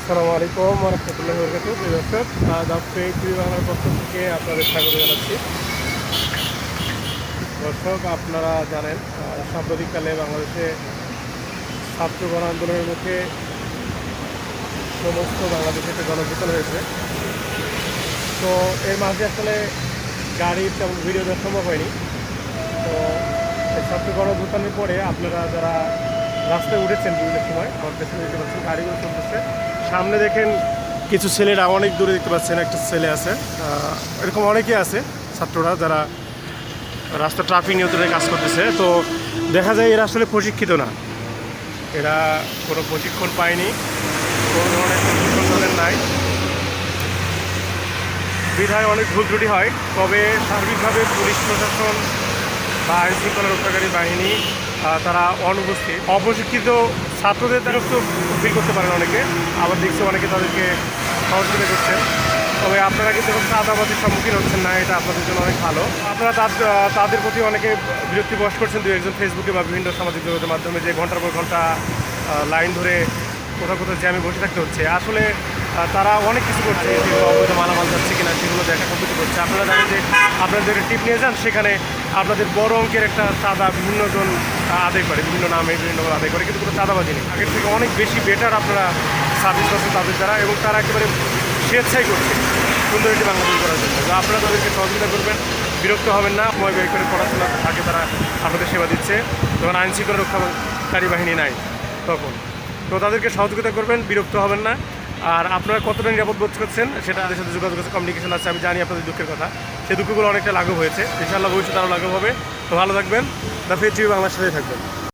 আসসালামু আলাইকুম ওয়া রাহমাতুল্লাহি ওয়া বারাকাতুহু। প্রিয় দর্শক, দ্য ফেক টিভি বাংলার পক্ষ থেকে আপনাদের স্বাগত জানাচ্ছি। দর্শক, আপনারা জানেন সাম্প্রতিককালে বাংলাদেশে ছাত্র গণ আন্দোলনের মুখে সমস্ত বাংলাদেশে একটা গণবিতরণ হয়েছে। তো এর মাঝে আসলে গাড়ির তেমন ভিডিও দেওয়া সম্ভব হয়নি। তো এই ছাত্র গণবিতরণের পরে আপনারা যারা রাস্তায় উঠেছেন বিভিন্ন সময় আমার পেছনে দেখতে পাচ্ছেন গাড়িগুলো চলতেছে। সামনে দেখেন কিছু ছেলেরা অনেক দূরে দেখতে পাচ্ছেন, একটা ছেলে আছে, এরকম অনেকে আছে ছাত্ররা যারা রাস্তা ট্রাফিক নিয়ন্ত্রণে কাজ করতেছে। তো দেখা যায় এরা আসলে প্রশিক্ষিত না, এরা কোনো প্রশিক্ষণ পায়নি, কোনো ধরনের প্রশিক্ষণ তাদের নাই, বিধায় অনেক ভুল ত্রুটি হয়। তবে সার্বিকভাবে পুলিশ প্রশাসন বা আইন শৃঙ্খলা রক্ষাকারী বাহিনী তারা অনুপস্থিত, অপ্রশিক্ষিত ছাত্রদের বিরক্ত ফিল করতে পারেন অনেকে, আবার দেখছি অনেকে তাদেরকে সহযোগিতা করছেন। তবে আপনারা কিন্তু এখন চাঁদাবাজির সম্মুখীন হচ্ছেন না, এটা আপনাদের জন্য অনেক ভালো। আপনারা তাদের প্রতি অনেকে বিরক্তি প্রকাশ করছেন দু একজন ফেসবুকে বা বিভিন্ন সামাজিক যোগাযোগের মাধ্যমে, যে ঘন্টার পর ঘন্টা লাইন ধরে কোথাও কোথাও জ্যামে বসে থাকতে হচ্ছে। আসলে তারা অনেক কিছু করছে, যেগুলো অবৈধ মালামাল যাচ্ছে কিনা সেগুলো দেখা কমপ্লিট করছে। আপনারা জানেন যে আপনাদের টিপ নিয়ে যান, সেখানে আপনাদের বড় অঙ্কের একটা চাঁদা বিভিন্নজন আদায় করে, বিভিন্ন নামে বিভিন্নভাবে আদায় করে, কিন্তু কোনো চাঁদাবাজি নেই। আগের থেকে অনেক বেশি বেটার আপনারা সার্ভিস করছেন তাদের দ্বারা, এবং তারা একেবারে স্বেচ্ছাই করছে সুন্দর একটি বাংলাদেশ করার জন্য। তো আপনারা তাদেরকে সহযোগিতা করবেন, বিরক্ত হবেন না। সময় ব্যয় করে পড়াশোনা থাকে, তারা আপনাদের সেবা দিচ্ছে যখন আইন শৃঙ্খলা রক্ষাকারী বাহিনী নাই তখন। তো তাদেরকে সহযোগিতা করবেন, বিরক্ত হবেন না। আর আপনারা কতটা নিরাপদ বোধ করছেন সেটা তাদের সাথে যোগাযোগ আছে, কমিউনিকেশন আছে। আমি জানি আপনাদের দুঃখের কথা, সেই দুঃখগুলো অনেকটা লাঘব হয়েছে, ইনশাআল্লাহ ভবিষ্যতে আরও লাঘব হবে। তো ভালো থাকবেন, দ্য ফেক টিভি বাংলার সাথেই থাকবেন।